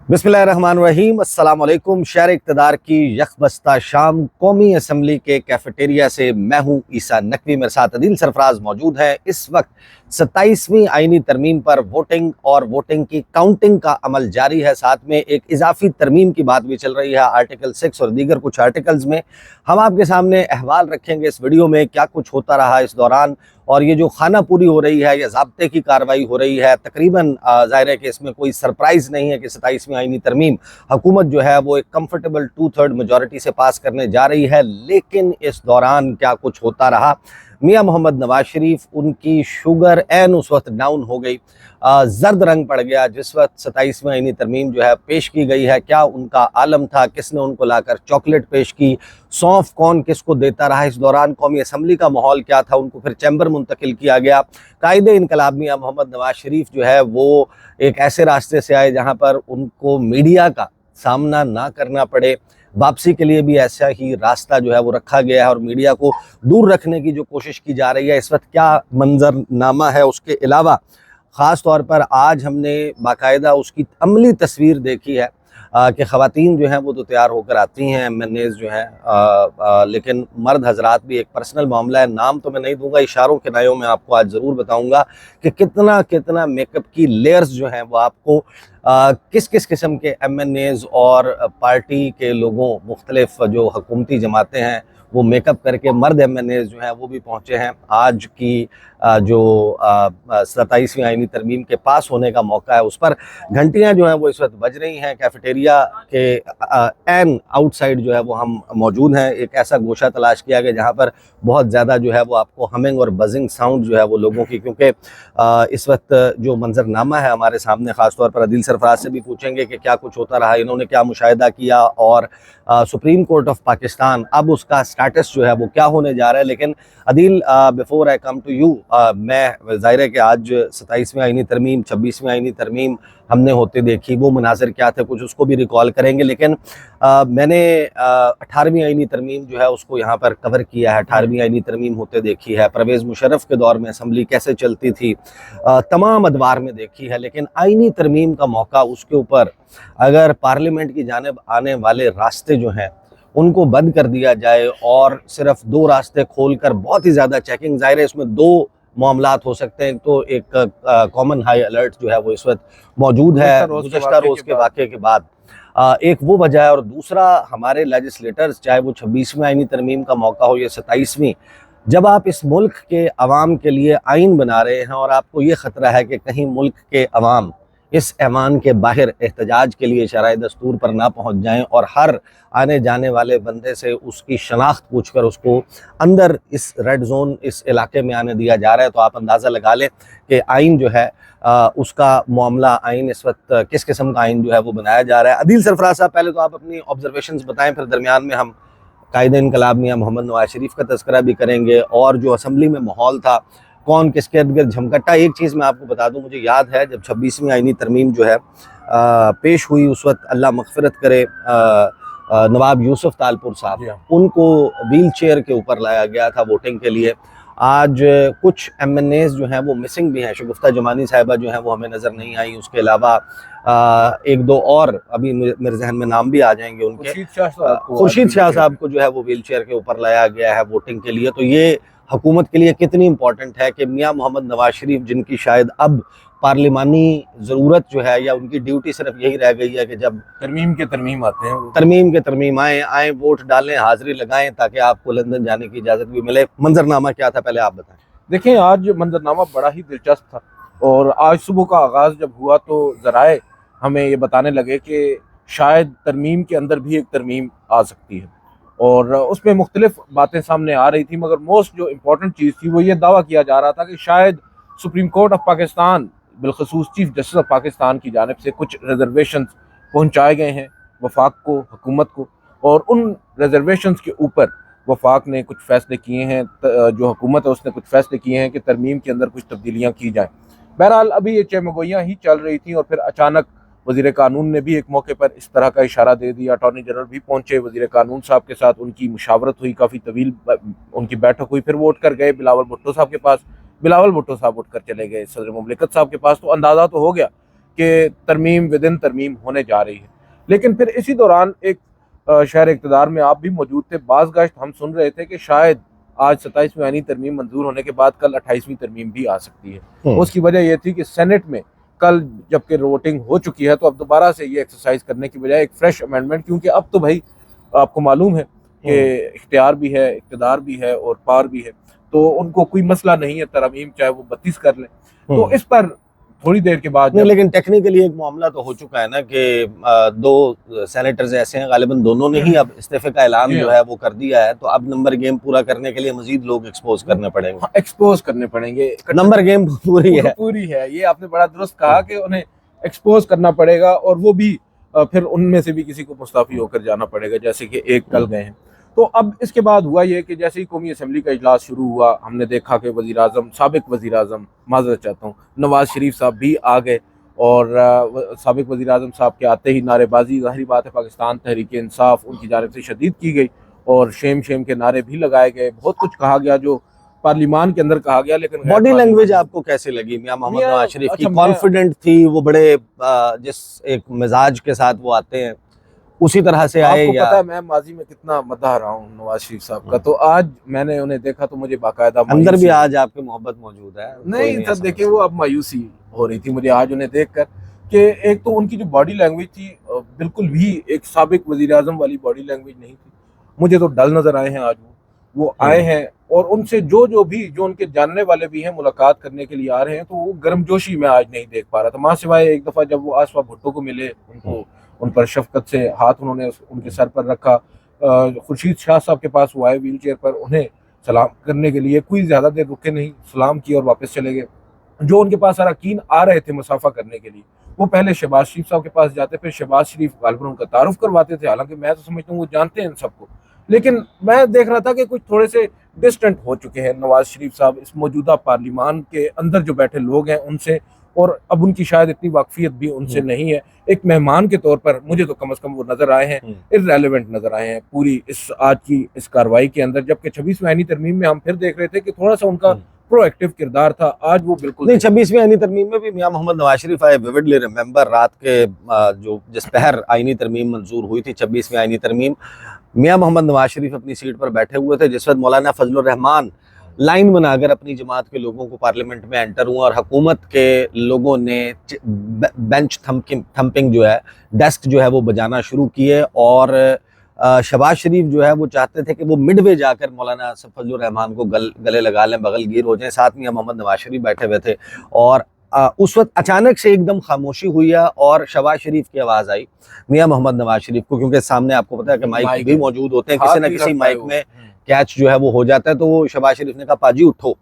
बिस्मिल्लाहिर्रहमानिर्रहीम। अस्सलाम वालेकुम। शहर इक़्तिदार की यकबस्ता शाम कौमी असम्बली के कैफेटेरिया से मैं हूँ ईसा नकवी, मेरे साथ अदील सरफराज मौजूद हैं। इस वक्त 27वीं आईनी तरमीम पर वोटिंग और वोटिंग की काउंटिंग का अमल जारी है। साथ में एक इजाफी तरमीम की बात भी चल रही है, आर्टिकल 6 और दीगर कुछ आर्टिकल्स में। हम आपके सामने अहवाल रखेंगे इस वीडियो में, क्या कुछ होता रहा इस दौरान। और ये जो खाना पूरी हो रही है या ज़ाब्ते की कार्रवाई हो रही है, तकरीबन ज़ाहिर है कि इसमें कोई सरप्राइज़ नहीं है कि 27वीं आईनी तरमीम हुकूमत जो है वो एक कंफर्टेबल 2/3 मेजॉरिटी से पास करने जा रही है। लेकिन इस दौरान क्या कुछ होता रहा, मियां मोहम्मद नवाज शरीफ, उनकी शुगर एन उस वक्त डाउन हो गई, जर्द रंग पड़ गया जिस वक्त 27वीं आईनी तरमीम जो है पेश की गई है। क्या उनका आलम था, किसने उनको लाकर चॉकलेट पेश की, सौंफ कौन किसको देता रहा, इस दौरान कौमी असम्बली का माहौल क्या था, उनको फिर चैम्बर मुंतकिल किया गया। कायदे इनकलाब मियां मोहम्मद नवाज शरीफ जो है वो एक ऐसे रास्ते से आए जहाँ पर उनको मीडिया का सामना ना करना पड़े। वापसी के लिए भी ऐसा ही रास्ता जो है वो रखा गया है और मीडिया को दूर रखने की जो कोशिश की जा रही है। इस वक्त क्या मंजरनामा है, उसके अलावा ख़ास तौर पर आज हमने बाकायदा उसकी अमली तस्वीर देखी है कि ख़वातीन जो हैं वो तो तैयार होकर आती हैं, MNAs जो हैं, लेकिन मर्द हजरात भी, एक पर्सनल मामला है, नाम तो मैं नहीं दूंगा, इशारों के नायों में आपको आज ज़रूर बताऊंगा कि कितना कितना मेकअप की लेयर्स जो हैं वो आपको किस किस किस्म के MNAs और पार्टी के लोगों, मुख्तलिफ जो हुकूमती जमातें हैं वो मेकअप करके, मर्द MNAs जो हैं वो भी पहुँचे हैं। आज की जो 27वीं आईनी तरमीम के पास होने का मौका है, उस पर घंटियाँ जो हैं वो इस वक्त बज रही हैं। कैफेटेरिया के एन आउटसाइड जो है वो हम मौजूद हैं। एक ऐसा गोशा तलाश किया गया जहाँ पर बहुत ज़्यादा जो है वो आपको हमिंग और बजिंग साउंड जो है वो लोगों की, क्योंकि इस वक्त जो मंजरनामा है हमारे सामने, ख़ास तौर पर अदील सरफराज से भी पूछेंगे कि क्या कुछ होता रहा, इन्होंने क्या मुशाहिदा किया और सुप्रीम कोर्ट ऑफ पाकिस्तान अब उसका स्टेटस जो है वो क्या होने जा रहा है। लेकिन Adeel, before I come to you, मैं ज़ाहिर है कि आज 27वीं आईनी तरमीम, 26वीं आईनी तरमीम हमने होते देखी, वो मनाजिर क्या थे कुछ उसको भी रिकॉल करेंगे। लेकिन मैंने 18वीं आईनी तरमीम जो है उसको यहाँ पर कवर किया है। 18वीं आईनी तरमीम होते देखी है, परवेज़ मुशर्रफ के दौर में असम्बली कैसे चलती थी, तमाम अदवार में देखी है। लेकिन आईनी तरमीम का मौका, उसके ऊपर अगर पार्लियामेंट की जानिब आने वाले रास्ते जो हैं उनको बंद कर दिया जाए और सिर्फ 2 रास्ते खोलकर बहुत ही ज़्यादा चेकिंग, ज़ाहिर है इसमें 2 मामलात हो सकते हैं। तो एक कॉमन हाई अलर्ट जो है वो इस वक्त मौजूद है गुज़श्ता रोज़ के वाक़े के बाद, एक वो वजह है। और दूसरा, हमारे लेजिस्लेटर्स, चाहे वो 26वीं आईनी तरमीम का मौका हो या 27वीं, जब आप इस मुल्क के अवाम के लिए आइन बना रहे हैं और आपको ये ख़तरा है कि कहीं मुल्क के अवाम इस ऐवान के बाहर एहतजाज के लिए शराय दस्तूर पर ना पहुँच जाएँ और हर आने जाने वाले बंदे से उसकी शनाख्त पूछकर उसको अंदर इस रेड जोन, इस इलाके में आने दिया जा रहा है, तो आप अंदाज़ा लगा लें कि आइन जो है उसका मामला, आइन इस वक्त किस किस्म का आइन जो है वो बनाया जा रहा है। अदील सरफराज साहब, पहले तो आप अपनी ऑब्जर्वेशंस बताएं, फिर दरमियान में हम कायदे इनकलाब मियां मोहम्मद नवाज शरीफ का तज़किरा भी करेंगे और जो असम्बली में माहौल था, कौन किसके इर्द गिर्द झमकट्टा। एक चीज़ मैं आपको बता दूं, मुझे याद है जब 26वीं आईनी तरमीम जो है पेश हुई, उस वक्त अल्लाह मग़फ़िरत करे नवाब यूसुफ तालपुर साहब, उनको व्हील चेयर के ऊपर लाया गया था वोटिंग के लिए। आज कुछ MNAs जो हैं वो मिसिंग भी हैं, शगुफ्ता जमानी साहिबा जो हैं वो हमें नज़र नहीं आई, उसके अलावा 1-2 और अभी मेरे जहन में नाम भी आ जाएंगे उनके। खुर्शीद शाह साहब को जो है वो व्हील चेयर के ऊपर लाया गया है वोटिंग के लिए। तो ये हुकूमत के लिए कितनी इंपॉर्टेंट है कि मियां मोहम्मद नवाज शरीफ, जिनकी शायद अब पार्लिमानी ज़रूरत जो है या उनकी ड्यूटी सिर्फ यही रह गई है कि जब तरमीम के तरमीम आते हैं, तरमीम के तरमीम आए वोट डालें, हाज़िरी लगाएं ताकि आपको लंदन जाने की इजाज़त भी मिले। मंजरनामा क्या था, पहले आप बताएं। देखें, आज मंजरनामा बड़ा ही दिलचस्प था और आज सुबह का आगाज़ जब हुआ तो ज़राए हमें ये बताने लगे कि शायद तरमीम के अंदर भी एक तरमीम आ सकती है और उसमें मुख्तलिफ बातें सामने आ रही थी, मगर मोस्ट जो इम्पोर्टेंट चीज़ थी वो ये दावा किया जा रहा था कि शायद सुप्रीम कोर्ट ऑफ पाकिस्तान, बिलखसूस चीफ जस्टिस ऑफ पाकिस्तान की जानिब से कुछ रिजर्वेशंस पहुंचाए गए हैं वफाक को, हुकूमत को, और उन रिजर्वेशंस के ऊपर वफाक ने कुछ फ़ैसले किए हैं, जो हुकूमत है उसने कुछ फ़ैसले किए हैं कि तरमीम के अंदर कुछ तब्दीलियाँ की जाएँ। बहरहाल अभी ये चहमगोइयाँ ही चल रही थी और फिर अचानक वज़ीर कानून ने भी एक मौके पर इस तरह का इशारा दे दिया। अटॉर्नी जनरल भी पहुंचे, वज़ीर कानून साहब के साथ उनकी मुशावरत हुई, काफ़ी तवील उनकी बैठक हुई, फिर वो उठ कर गए बिलावल भुट्टो साहब के पास, बिलावल भुट्टो साहब उठ कर चले गए सदर मुमलिकत साहब के पास। तो अंदाज़ा तो हो गया कि तरमीम विद इन तरमीम होने जा रही है। लेकिन फिर इसी दौरान एक शहर इक़्तिदार में आप भी मौजूद थे, बाज़ गश्त हम सुन रहे थे कि शायद आज 27वीं आईनी तरमीम मंजूर होने के बाद कल 28वीं तरमीम भी आ सकती है। उसकी वजह यह थी कि सेनेट में कल जबकि वोटिंग हो चुकी है तो अब दोबारा से ये एक्सरसाइज करने की बजाय एक फ्रेश अमेंडमेंट, क्योंकि अब तो भाई आपको मालूम है कि इख्तियार भी है, इक़्तिदार भी है और पावर भी है, तो उनको कोई मसला नहीं है तरमीम चाहे वो 32 कर लें। तो इस पर थोड़ी देर के बाद नहीं, लेकिन टेक्निकली एक मामला तो हो चुका है ना कि दो सेनेटर्स ऐसे हैं, गालिबन दोनों ने ही अब इस्तीफे का ऐलान जो है वो कर दिया है, तो अब नंबर गेम पूरा करने के लिए मजीद लोग एक्सपोज करने पड़ेंगे। एक्सपोज करने पड़ेंगे, नंबर गेम पूरी है। ये आपने बड़ा दुरुस्त कहा कि उन्हें एक्सपोज करना पड़ेगा और वो भी फिर उनमें से भी किसी को मुस्ताफी होकर जाना पड़ेगा, जैसे कि एक कल गए हैं। तो अब इसके बाद हुआ ये कि जैसे ही कौमी असम्बली का इजलास शुरू हुआ, हमने देखा कि वज़ीर आज़म, साबिक वज़ीर आज़म, माज़रत चाहता हूँ, नवाज़ शरीफ साहब भी आ गए और साबिक वज़ीर आज़म साहब के आते ही नारेबाजी, ज़ाहिर बात है पाकिस्तान तहरीक इंसाफ उनकी जानिब से शदीद की गई और शेम शेम के नारे भी लगाए गए, बहुत कुछ कहा गया जो पार्लिमान के अंदर कहा गया। लेकिन बॉडी लैंग्वेज आपको कैसे लगी मियां मोहम्मद नवाज शरीफ की? कॉन्फिडेंट थी वो, बड़े जिस एक मिजाज के साथ वो आते हैं उसी तरह से आए? आपको पता है मैं माजी में कितना मदह रहा हूँ नवाज शरीफ साहब का, तो आज मैंने उन्हें देखा तो मुझे बाकायदा अंदर भी आज आपकी मोहब्बत मौजूद है? नहीं सर, देखिए वो अब मायूसी हो रही थी मुझे आज उन्हें देखकर कि एक तो उनकी जो बॉडी लैंग्वेज थी बिल्कुल भी एक साबिक वजीर आजम वाली बॉडी लैंग्वेज नहीं थी। मुझे तो डल नजर आए हैं आज वो आए हैं और उनसे जो उनके जानने वाले भी हैं मुलाकात करने के लिए आ रहे हैं, तो वो गर्मजोशी में आज नहीं देख पा रहा था, मां सिवाय एक दफ़ा जब वो आसफा भुट्टो को मिले, उनको उन पर शफकत से हाथ उन्होंने उनके सर पर रखा। खुर्शीद शाह साहब के पास वो आए व्हील चेयर पर, उन्हें सलाम करने के लिए कोई ज़्यादा देर रुके नहीं, सलाम किया और वापस चले गए। जो उनके पास अरकान आ रहे थे मुसाफा करने के लिए, वो पहले शहबाज शरीफ साहब के पास जाते, फिर शहबाज शरीफ गालिबन उनका तारुफ करवाते थे। हालांकि मैं तो समझता हूँ वो जानते हैं इन सबको, लेकिन मैं देख रहा था कि कुछ थोड़े से डिस्टेंट हो चुके हैं नवाज शरीफ साहब इस मौजूदा पार्लिमान के अंदर जो बैठे लोग हैं उनसे, और अब उनकी शायद इतनी वाकफियत भी उनसे नहीं है। एक मेहमान के तौर पर मुझे तो कम से कम वो नजर आए हैं, इररेलेवेंट नजर आए हैं पूरी इस आज की इस कार्रवाई के अंदर। जबकि 26वीं आईनी तरमीम में हम फिर देख रहे थे कि थोड़ा सा उनका प्रोएक्टिव किरदार था, आज वो बिल्कुल नहीं। 26वीं आईनी तरमीम में भी मियां मोहम्मद नवाज शरीफ आए, विविडली रिमेंबर रात के जो जिस पहर आईनी तरमीम मंजूर हुई थी 26वीं आईनी तरमीम, मियां मोहम्मद नवाज शरीफ अपनी सीट पर बैठे हुए थे जिस वक्त मौलाना फजलुर रहमान लाइन बनाकर अपनी जमात के लोगों को पार्लियामेंट में एंटर हुआ और हुकूमत के लोगों ने बेंच थम्पिंग जो है, डेस्क जो है वो बजाना शुरू किए और शहबाज शरीफ जो है वो चाहते थे कि वो मिडवे जाकर मौलाना फजलुर रहमान को गले लगा लें, बगलगीर हो जाएं। साथ में मोहम्मद नवाज शरीफ बैठे हुए थे और उस वक्त अचानक से एकदम खामोशी हुई है और शहबाज शरीफ की आवाज़ आई मियां मोहम्मद नवाज शरीफ को, क्योंकि सामने आपको पता है कि माइक भी मौजूद होते हैं, किसी ना किसी माइक में कैच जो है वो हो जाता है। तो वो शहबाज शरीफ ने कहा पाजी उठो,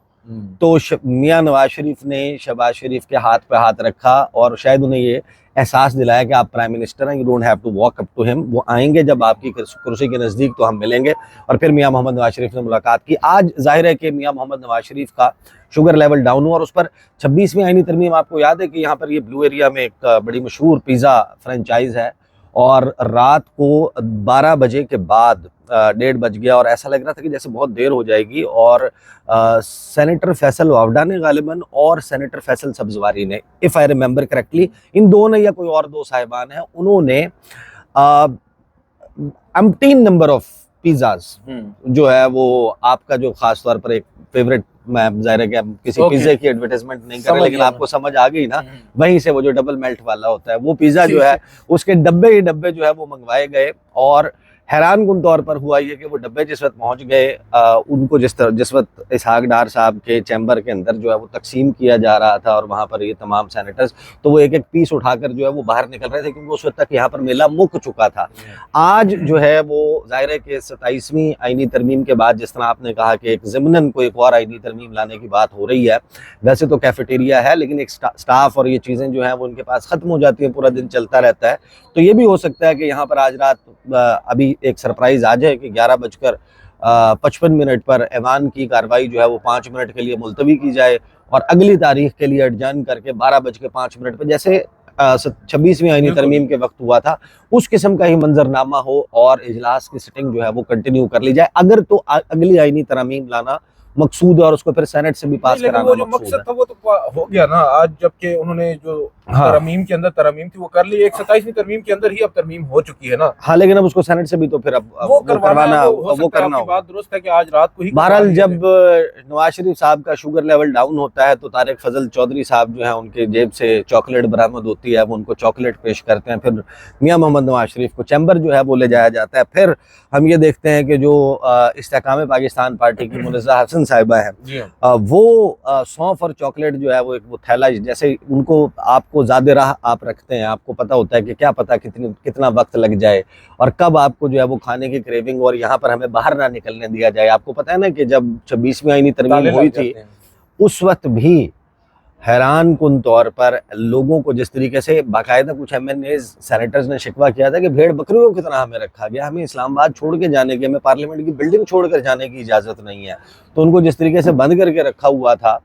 तो मियां नवाज शरीफ ने शहबाज शरीफ के हाथ पे हाथ रखा और शायद उन्हें ये एहसास दिलाया कि आप प्राइम मिनिस्टर हैं, you don't have to walk up to him, वो आएंगे जब आपकी कुर्सी के नज़दीक तो हम मिलेंगे। और फिर मियां मोहम्मद नवाज शरीफ ने मुलाकात की। आज जाहिर है कि मियां मोहम्मद नवाज शरीफ का शुगर लेवल डाउन हुआ और उस पर 26वीं आईनी तरमीम, आपको याद है कि यहाँ पर ये ब्लू एरिया में एक बड़ी मशहूर पिज़्ज़ा फ्रेंचाइज है और रात को 12 बजे के बाद 1:30 बज गया और ऐसा लग रहा था कि जैसे बहुत देर हो जाएगी और सेनेटर फैसल वावडा ने गालिबन और सेनेटर फैसल सब्जवारी ने, इफ़ आई रिमेंबर करेक्टली, इन दो ने या कोई और दो साहिबान हैं, उन्होंने अम्टीन नंबर ऑफ पिज़्ज़ाज जो है वो आपका जो खास तौर पर एक फेवरेट, मैं जाहिर है कि हम किसी पिज़्ज़े की एडवर्टाइजमेंट नहीं कर रहे, लेकिन आपको समझ आ गई ना, वहीं से वो जो डबल मेल्ट वाला होता है वो पिज़्ज़ा जो है उसके डब्बे ही डब्बे जो है वो मंगवाए गए। और हैरान कुन तौर पर हुआ ये कि वो डब्बे जिस वक्त पहुंच गए उनको जिस वक्त इसहाक डार साहब के चैम्बर के अंदर जो है वो तकसीम किया जा रहा था और वहाँ पर ये तमाम सेनेटर्स, तो वो एक एक पीस उठाकर जो है वो बाहर निकल रहे थे क्योंकि उस वक्त तक यहाँ पर मेला मुक चुका था। आज जो है वो जाहिर है कि 27वीं आईनी तरमीम के बाद, जिस तरह आपने कहा कि एक ज़िमनन को एक और आईनी तरमीम लाने की बात हो रही है, वैसे तो कैफेटेरिया है लेकिन एक स्टाफ और ये चीज़ें जो हैं वो उनके पास ख़त्म हो जाती हैं, पूरा दिन चलता रहता है। तो ये भी हो सकता है कि यहाँ पर आज रात अभी एक सरप्राइज़ आ जाए कि 11:55 पर ऐवान की कार्रवाई जो है वो 5 मिनट के लिए मुलतवी की जाए और अगली तारीख के लिए एडजर्न करके 12:05 पर जैसे 26वीं आईनी तरमीम के वक्त हुआ था उस किस्म का ही मंजरनामा हो और इजलास की सिटिंग जो है वो कंटिन्यू कर ली जाए। अगर तो अगली आईनी तरमीम लाना मकसूद है और उसको फिर सेनेट से भी पास लेकिन कराना वो जो मकसूद मकसद है। था वो तो हो गया ना आज, जबकि उन्होंने जो हाँ तरमीम के अंदर तरमीम थी वो कर ली, एक 27वीं तरमीम के अंदर ही अब तरमीम हो चुकी है ना, हाँ, लेकिन अब उसको सेनेट से भी तो फिर अब वो करवाना है। करवाना, वो हो वो सकता है, करना आपकी होगा। बात दुरुस्त है कि आज रात को ही करवा बहरहाल लिया जब जाए। नवाज शरीफ साहब का शुगर लेवल डाउन होता है तो तारिक फजल चौधरी साहब जो है उनके जेब से चॉकलेट बरामद होती है, वो उनको चॉकलेट पेश करते हैं, फिर मियां मोहम्मद नवाज शरीफ को चैम्बर जो है वो ले जाया जाता है। फिर हम ये देखते हैं कि जो इस्तेकाम पाकिस्तान पार्टी की मुनज़्ज़ा हसन साहिबा है, जी हाँ। वो सौंफ और चॉकलेट जो है वो एक वो थैला, जैसे उनको आपको ज़्यादा राह आप रखते हैं, आपको पता होता है कि क्या पता कितना वक्त लग जाए और कब आपको जो है वो खाने की क्रेविंग और यहाँ पर हमें बाहर ना निकलने दिया जाए। आपको पता है ना कि जब 26वीं आईनी ताले तरमीम हुई लग थी जाते हैं। उस वक्त भी हैरान कुन तौर पर लोगों को जिस तरीके से बाकायदा कुछ MNAs सेनेटर्स ने शिकवा किया था कि भेड़ बकरियों की तरह हमें रखा गया, हमें इस्लामाबाद छोड़ के जाने की, हमें पार्लियामेंट की बिल्डिंग छोड़कर जाने की इजाज़त नहीं है, तो उनको जिस तरीके से बंद करके रखा हुआ था,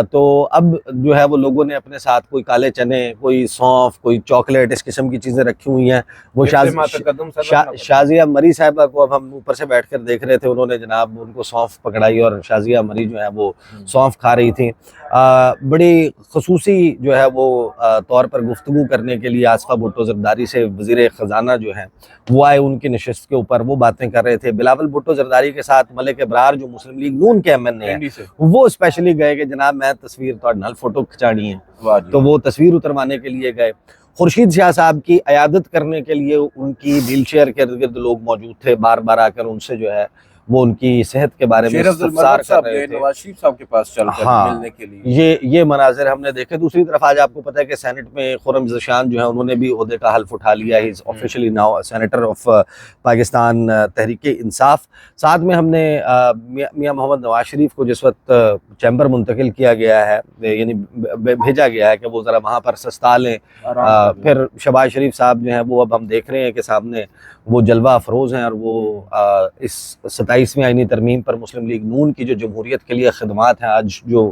तो अब जो है वो लोगों ने अपने साथ कोई काले चने, कोई सौंफ, कोई चॉकलेट, इस किस्म की चीज़ें रखी हुई हैं। वो शाजिया मरी साहिबा को अब हम ऊपर से बैठ कर देख रहे थे, उन्होंने जनाब उनको सौंफ पकड़ाई और शाजिया मरी जो है वो सौंफ खा रही थी। बड़ी खसूसी जो है वो तौर पर गुफ्तगू करने के लिए आसफा भुट्टो जरदारी से वज़ीर ख़जाना जो है वो आए उनकी नशिस्त के ऊपर, वो बातें कर रहे थे। बिलावल भुट्टो जरदारी के साथ मलिक इब्रार जो मुस्लिम लीग नून के MNA हैं वो स्पेशली गए कि जनाब मैं तस्वीर तो नाल फोटो खिंचानी है, तो वो तस्वीर उतरवाने के लिए गए। खुर्शीद शाह साहब की अयादत करने के लिए उनकी व्हील चेयर के इर्द गिर्द लोग मौजूद थे, बार बार आकर उनसे जो है वो उनकी सेहत के बारे में इस्तफसार कर रहे थे, नवाज शरीफ साहब के पास चलकर हाँ, मिलने के लिए। ये मनाजिर हमने देखे। दूसरी तरफ आज आपको पता है कि सेनेट में खुर्रम ज़शान जो है उन्होंने भी ओहदे का हल्फ उठा लिया, he is officially now senator of Pakistan Tehreek Insaf. साथ में हमने मियां मोहम्मद नवाज शरीफ को जिस वक्त चैम्बर मुंतकिल किया गया है, यानी भेजा गया है कि वो ज़रा वहाँ पर सस्ता लें, फिर शहबाज शरीफ साहब जो हैं वो अब हम देख रहे हैं कि सामने वो जलवा अफरोज़ हैं और वो इस 27वीं आईनी तरमीम पर मुस्लिम लीग नून की जो जमहूरियत के लिए खिदमात हैं आज जो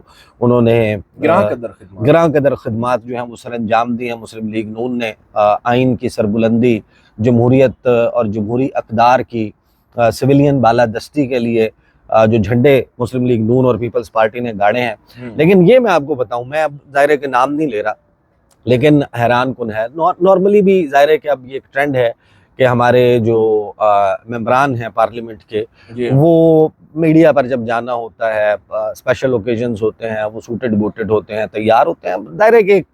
उन्होंने गिरां कदर खिदमात जो हैं वो सर अंजाम दी हैं, मुस्लिम लीग नून ने आइन की सरबुलंदी, जमहूरियत और जमहूरी अक़दार की सिविलियन बालादस्ती के लिए जो झंडे मुस्लिम लीग नून और पीपल्स पार्टी ने गाड़े हैं। लेकिन ये मैं आपको बताऊं, मैं अब ज़ाहिर के नाम नहीं ले रहा, लेकिन हैरान कुन है, नॉर्मली भी ज़ाहिर है कि अब ये एक ट्रेंड है कि हमारे जो मेंबरान हैं पार्लियामेंट के वो मीडिया पर जब जाना होता है, स्पेशल ओकेजन्स होते हैं, वो सूटेड बूटेड होते हैं, तैयार होते हैं। ज़ाहिर है कि एक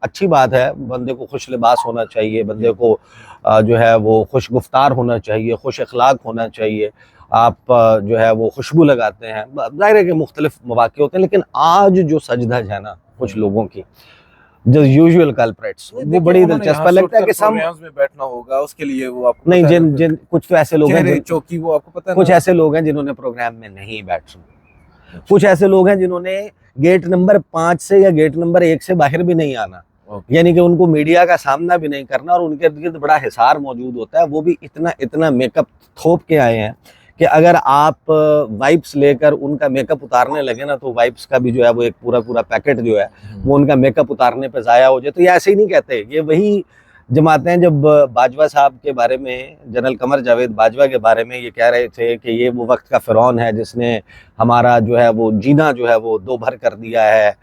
अच्छी बात है, बंदे को खुश लिबास होना चाहिए, बंदे को जो है वो खुश गुफ्तार होना चाहिए, खुश अखलाक होना चाहिए। आप जो है वो खुशबू लगाते हैं, ज़ाहिर है कि मुख्तलिफ मौक़े होते हैं, लेकिन आज जो सज धज है ना कुछ लोगों की, जो यूजुअल कल्प्रेट्स, वो बड़ी दिलचस्प लगता है कि सब में बैठना होगा उसके लिए वो आपको नहीं, जिन कुछ तो ऐसे लोग हैं चौकी, वो आपको पता है, कुछ ऐसे लोग हैं जिन्होंने प्रोग्राम में नहीं बैठना, कुछ ऐसे लोग हैं जिन्होंने गेट नंबर 5 से या गेट नंबर 1 से बाहर भी नहीं आना, यानी कि उनको मीडिया का सामना भी नहीं करना, और उनके इर्द गिर्द बड़ा हिसार मौजूद होता है। वो भी इतना मेकअप थोप के आए हैं कि अगर आप वाइप्स लेकर उनका मेकअप उतारने लगे ना तो वाइप्स का भी जो है वो एक पूरा पैकेट जो है वो उनका मेकअप उतारने पे ज़ाया हो जाए। तो ये ऐसे ही नहीं कहते, ये वही जमातें हैं जब बाजवा साहब के बारे में, जनरल कमर जावेद बाजवा के बारे में ये कह रहे थे कि ये वो वक्त का फ़िरौन है जिसने हमारा जो है वो जीना जो है वो दो भर कर दिया है,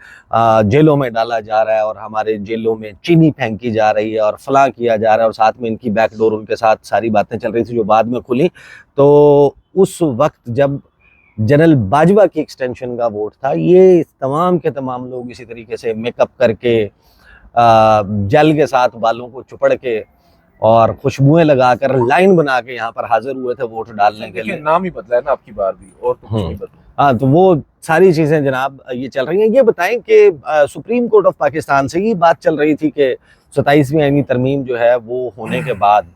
जेलों में डाला जा रहा है और हमारे जेलों में चीनी फेंकी जा रही है और फलां किया जा रहा है, और साथ में इनकी बैकडोर उनके साथ सारी बातें चल रही थी जो बाद में खुली। तो उस वक्त जब जनरल बाजवा की एक्सटेंशन का वोट था, ये तमाम के तमाम लोग इसी तरीके से मेकअप करके, जल के साथ बालों को चुपड़ के और खुशबुएं लगाकर लाइन बना के यहाँ पर हाजिर हुए थे वोट डालने के लिए। नाम ही बदला है ना आपकी बार भी, और तो कुछ नहीं बदला। हाँ, तो वो सारी चीज़ें जनाब ये चल रही हैं। ये बताएं कि सुप्रीम कोर्ट ऑफ पाकिस्तान से ये बात चल रही थी कि 27वीं आईनी तरमीम जो है वो होने के बाद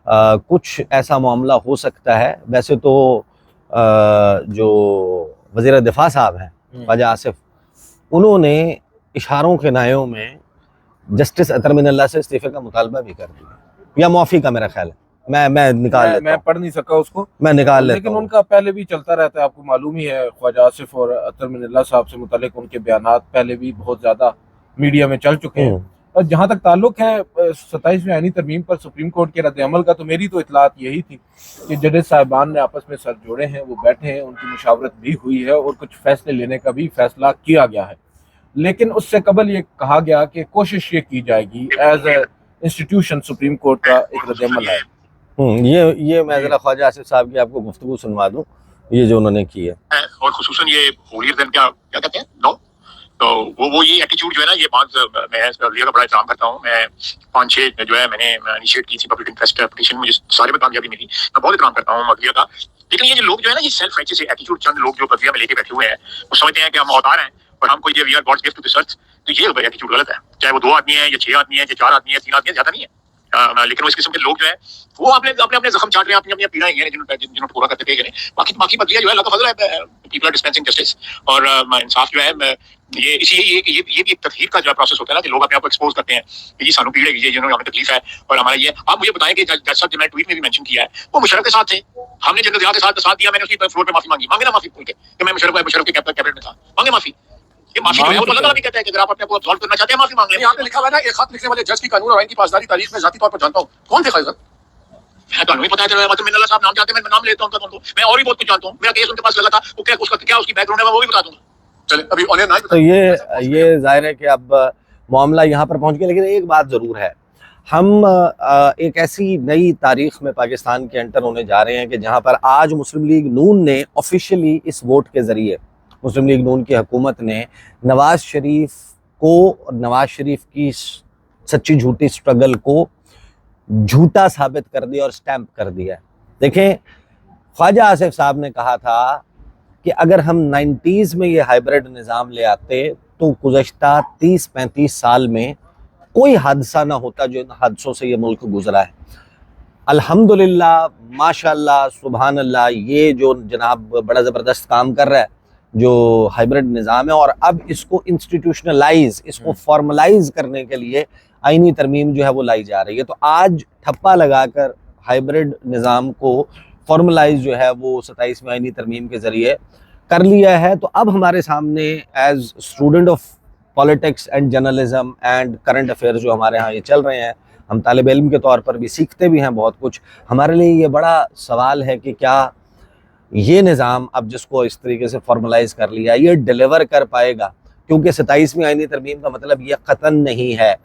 कुछ ऐसा मामला हो सकता है। वैसे तो जो वज़ीर दिफा साहब हैं ख्वाजा आसिफ, उन्होंने इशारों के नायों में जस्टिस अतर मिनल्लाह से इस्तीफे का मुतालबा भी कर दिया, या माफ़ी का मेरा ख्याल है, मैं निकाल लेता मैं पढ़ नहीं सका उसको, मैं निकाल लेता लेकिन उनका पहले भी चलता रहता है, आपको मालूम ही है। ख्वाजा आसिफ और अतर मिनल्लाह साहब से मुतालिक उनके बयानात पहले भी बहुत ज़्यादा मीडिया में चल चुके हैं, और जहाँ तक ताल्लुक है 27वीं आईनी तरमीम पर सुप्रीम कोर्ट के रद्द-ए-अमल का, तो मेरी तो इतलात यही थी कि जजेस साहिबान ने आपस में सर जोड़े हैं, वो बैठे हैं, उनकी मुशावरत भी हुई है और कुछ फैसले लेने का भी फैसला किया गया है। लेकिन उससे कबल ये कहा गया कि कोशिश ये की जाएगी as a institution Supreme Court का एक रद्द-ए-अमल है। ये मैं जरा ख्वाजा आसिफ साहब की आपको गुफ्तगू सुनवा दूं, ये जो उन्होंने की है। और खुसूसन ये होलियर देन क्या क्या कहते हैं नो, तो वो ये एटीट्यूड जो है ना, ये बात मैं लिया का बड़ा एहतराम करता हूँ। मैं 5-6 जो है मैंने इनिशिएट की थी पब्लिक इंटरेस्ट पिटीशन, मुझे सारे में कामयाबी मिली, मैं बहुत एहतराम करता हूँ मगरिया का। लेकिन ये जो लोग जो है ना, ये सेल्फ राइचियस एटीट्यूड चंद लोग जो बगरिया में लेके बैठे हुए हैं, वो समझते हैं कि हम औतार हैं और हमको ये we are God's gift to this earth. तो ये एटीट्यूड गलत है, चाहे वो 2 आदमी है या 6 आदमी है या 4 आदमी है 3 आदमी है, ज्यादा नहीं है। लेकिन वो इस किस्म के लोग जो है वो अपने अपने जख्म चाट रहे हैं, अपनी अपनी पीड़ाएं हैं जिन्होंने पूरा करते गए। बाकी बदलिया जो है अल्लाह का फजल है, पीपल आर डिस्पेंसिंग जस्टिस और इंसाफ जो है ये इसी ये भी एक तकदीर का जो प्रोसेस होता है ना, कि लोग अपने आप को एक्सपोज करते हैं कि ये सानू पीड़ है, ये जिन्होंने हमें तकलीफ है और हमारा ये। आप मुझे बताएं कि जज साहब जो मैंने ट्वीट में भी मेंशन किया है, वो मुशर्रफ के साथ थे, हमने जनरल ज़िया के साथ दिया, मैंने उसकी फ्लोर पे माफी मांगी, मांगे ना माफी बोल के कि मैं मुशर्रफ के कैबिनेट में था, मांगे माफी। ये माफी जो है वो तो अल्लाह ताला भी कहता है कि अगर आप अपने को अब्सॉल्व करना चाहते हैं माफी मांग लें। यहाँ पे लिखा हुआ है ना, एक खत लिखने वाले जज की कानून और आईन की पासदारी तारीख में जाती तौर पर जानता हूँ। कौन थे खैज़र? मैं तो नहीं पता है, मतलब मिन्नल्ला साहब नाम जानते हैं, मैं नाम लेता हूं उनका, मैं और भी बहुत कुछ जानता हूं। मेरा केस उनके पास लगा था, वो क्या उसका क्या उसकी बैकग्राउंड है मैं वो भी बता दूंगा। चले अभी ऑनलाइन नहीं। तो ये जाहिर है कि अब मामला यहाँ पर पहुंच गया। लेकिन एक बात ज़रूर है, हम एक ऐसी नई तारीख में पाकिस्तान के एंटर होने जा रहे हैं कि जहाँ पर आज मुस्लिम लीग नून ने ऑफिशियली इस वोट के ज़रिए, मुस्लिम लीग नून की हुकूमत ने नवाज शरीफ को, नवाज शरीफ की सच्ची झूठी स्ट्रगल को झूठा साबित कर दिया और स्टैंप कर दिया। देखें, ख्वाजा आसिफ साहब ने कहा था कि अगर हम 90s में ये हाइब्रिड निज़ाम ले आते तो गुज़श्ता 30-35 साल में कोई हादसा ना होता जो इन हादसों से ये मुल्क गुजरा है। अल्हम्दुलिल्लाह, माशाल्लाह, सुभान अल्लाह, ये जो जनाब बड़ा ज़बरदस्त काम कर रहा है जो हाइब्रिड निज़ाम है, और अब इसको इंस्टीट्यूशनलाइज, इसको फॉर्मलाइज करने के लिए आईनी तरमीम जो है वो लाई जा रही है। तो आज ठप्पा लगाकर हाइब्रिड निज़ाम को फॉर्मलाइज जो है वो 27वीं आईनी तरमीम के ज़रिए कर लिया है। तो अब हमारे सामने as student of politics and journalism and current affairs जो हमारे यहाँ ये चल रहे हैं, हम तालिब इल्म के तौर पर भी सीखते भी हैं बहुत कुछ। हमारे लिए ये बड़ा सवाल है कि क्या ये निज़ाम अब जिसको इस तरीके से फॉर्मलाइज कर लिया, ये डिलीवर कर पाएगा? क्योंकि 27वीं आईनी तरमीम का मतलब ये क़तन नहीं है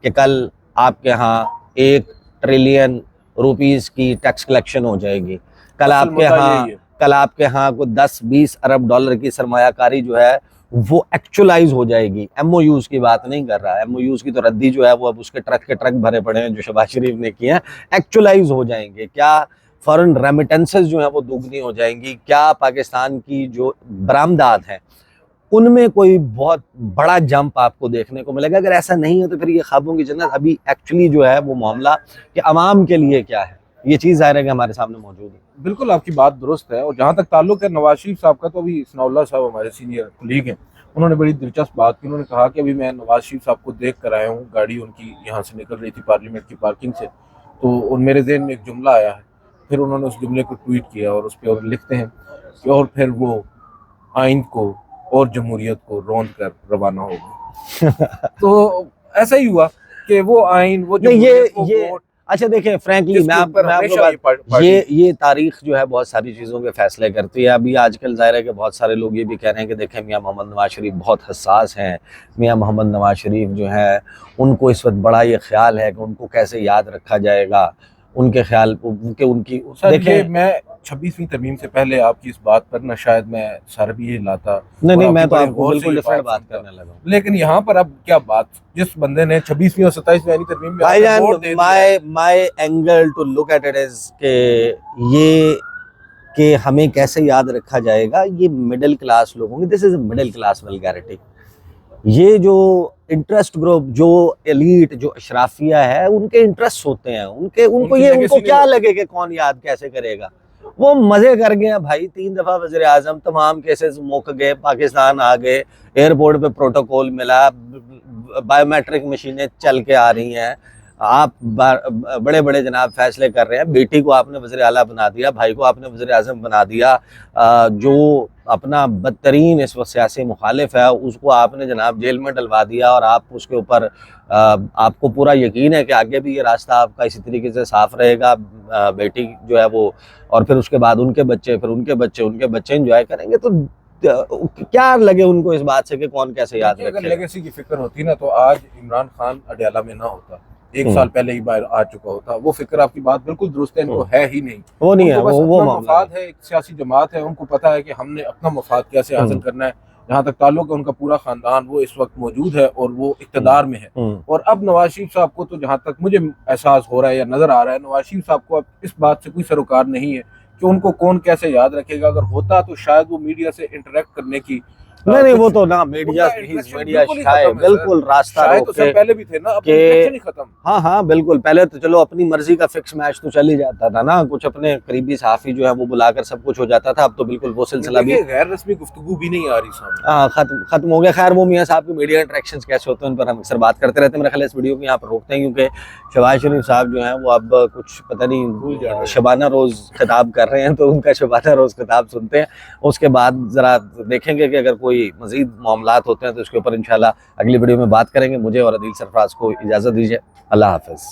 कि कल आपके यहाँ 1 ट्रिलियन रुपीस की टैक्स कलेक्शन हो जाएगी, कल आपके यहाँ को 10-20 अरब डॉलर की सरमायाकारी जो है वो एक्चुअलाइज हो जाएगी। MOUs की बात नहीं कर रहा, MOUs की तो रद्दी जो है वो अब उसके ट्रक के ट्रक भरे पड़े हैं जो शहबाज शरीफ ने किए हैं, एक्चुअलाइज हो जाएंगे। क्या फॉरेन रेमिटेंसेस जो हैं वो दुगनी हो जाएंगी? क्या पाकिस्तान की जो बरामदात हैं उनमें कोई बहुत बड़ा जंप आपको देखने को मिलेगा? अगर ऐसा नहीं है तो फिर ये ख्वाबों की जन्नत अभी एक्चुअली जो है वो मामला कि अवाम के लिए क्या है, ये चीज़ ज़ाहिर है कि हमारे सामने मौजूद है। बिल्कुल आपकी बात दुरुस्त है। और जहाँ तक ताल्लुक है नवाज शरीफ साहब का, तो अभी सनाउल्लाह साहब हमारे सीनियर कुलीग हैं, उन्होंने बड़ी दिलचस्प बात की। उन्होंने कहा कि अभी मैं नवाज शरीफ साहब को देख कर आया हूँ, गाड़ी उनकी यहाँ से निकल रही थी पार्लियामेंट की पार्किंग से, तो मेरे जहन में एक जुमला आया है। फिर उन्होंने उस जुमले को ट्वीट किया और उस पर और लिखते हैं कि और फिर वो आइन को और जमहूरियत को रौंद कर रवाना हो गए। तो ऐसा ही हुआ कि वो आइन, वो ये अच्छा देखें, फ्रैंकली मैं आपको ये तारीख जो है बहुत सारी चीज़ों के फैसले करती है। अभी आजकल ज़ाहिर है कि बहुत सारे लोग ये भी कह रहे हैं कि देखें मियां मोहम्मद नवाज शरीफ बहुत हसास हैं, मियां मोहम्मद नवाज शरीफ जो है उनको इस वक्त बड़ा ये ख्याल है कि उनको कैसे याद रखा जाएगा, उनके ख्याल उनकी देखिए, मैं 26वीं तरमीम से पहले आपकी इस बात पर ना शायद मैं सर भी ये लाता नहीं, मैं तो आपको बिल्कुल डिफरेंट बात करने लगा। लेकिन यहाँ पर अब क्या बात, जिस बंदे ने 26वीं और 27वीं आईनी तरमीम में my angle to look at it is ये कि हमें कैसे याद रखा जाएगा, ये मिडिल क्लास लोगों की, this is middle class vulgarity. ये जो इंटरेस्ट ग्रुप, जो एलीट, जो अशराफिया है, उनके इंटरेस्ट होते हैं, उनको क्या लगे कि कौन याद कैसे करेगा। वो मजे कर गए हैं भाई, 3 दफा वज़ीर आज़म, तमाम केसेस मुक गए, पाकिस्तान आ गए, एयरपोर्ट पे प्रोटोकॉल मिला, बायोमेट्रिक मशीनें चल के आ रही हैं, आप बड़े बड़े जनाब फैसले कर रहे हैं। बेटी को आपने वज़ीर आला बना दिया, भाई को आपने वज़ीर आज़म बना दिया, जो अपना बदतरीन इस वक्त सियासी मुखालिफ है उसको आपने जनाब जेल में डलवा दिया, और आप उसके ऊपर आपको पूरा यकीन है कि आगे भी ये रास्ता आपका इसी तरीके से साफ रहेगा। बेटी जो है वो, और फिर उसके बाद उनके बच्चे, फिर उनके बच्चे एंजॉय करेंगे, तो क्या लगे उनको इस बात से कि कौन कैसे याद देखिए, अगर रखेगा। लेगेसी की फिक्र होती ना तो आज इमरान खान अडयाला में ना होता, एक साल पहले ही बाहर आ चुका होता। वो फिक्र, आपकी बात बिल्कुल दुरुस्त है, इनको है ही नहीं। वो नहीं है, उनको बस वो अपना मामला मफाद है, एक सियासी जमात है, उनको पता है कि हमने अपना मफाद कैसे हासिल करना है। जहाँ तक ताल्लुक है उनका पूरा खानदान वो इस वक्त मौजूद है और वो इक़्तिदार में है। और अब नवाज शरीफ साहब को, तो जहाँ तक मुझे एहसास हो रहा है या नजर आ रहा है, नवाज शरीफ साहब को अब इस बात से कोई सरोकार नहीं है कि उनको कौन कैसे याद रखेगा। अगर होता तो शायद वो मीडिया से इंटरेक्ट करने की नहीं, वो तो ना मीडिया शायद बिल्कुल रास्ता रोक तो सब पहले भी थे ना, अब के, खत्म। हाँ बिल्कुल, पहले तो चलो अपनी मर्जी का फिक्स मैच तो चल ही जाता था ना, कुछ अपने करीबी सहाफी जो है वो बुलाकर सब कुछ हो जाता था। अब तो बिल्कुल वो सिलसिला भी, गैर रस्मी गुफ्तगू भी नहीं आ रही सामने। हाँ, खत्म हो गया। खैर, वो मियां साहब की मीडिया इंटरेक्शंस कैसे होते हैं उन पर हम अक्सर बात करते रहते हैं। मेरा ख्याल इस वीडियो को यहाँ पर रोकते हैं, क्योंकि शहबाज शरीफ साहब जो हैं वो अब कुछ पता नहीं शबाना रोज खिताब कर रहे हैं, तो उनका शबाना रोज खिताब सुनते हैं। उसके बाद जरा देखेंगे कि अगर कोई मजीद मामलात होते हैं तो इसके ऊपर इंशाल्लाह अगली वीडियो में बात करेंगे। मुझे और अदील सरफराज को इजाज़त दीजिए। अल्लाह हाफ़िज़।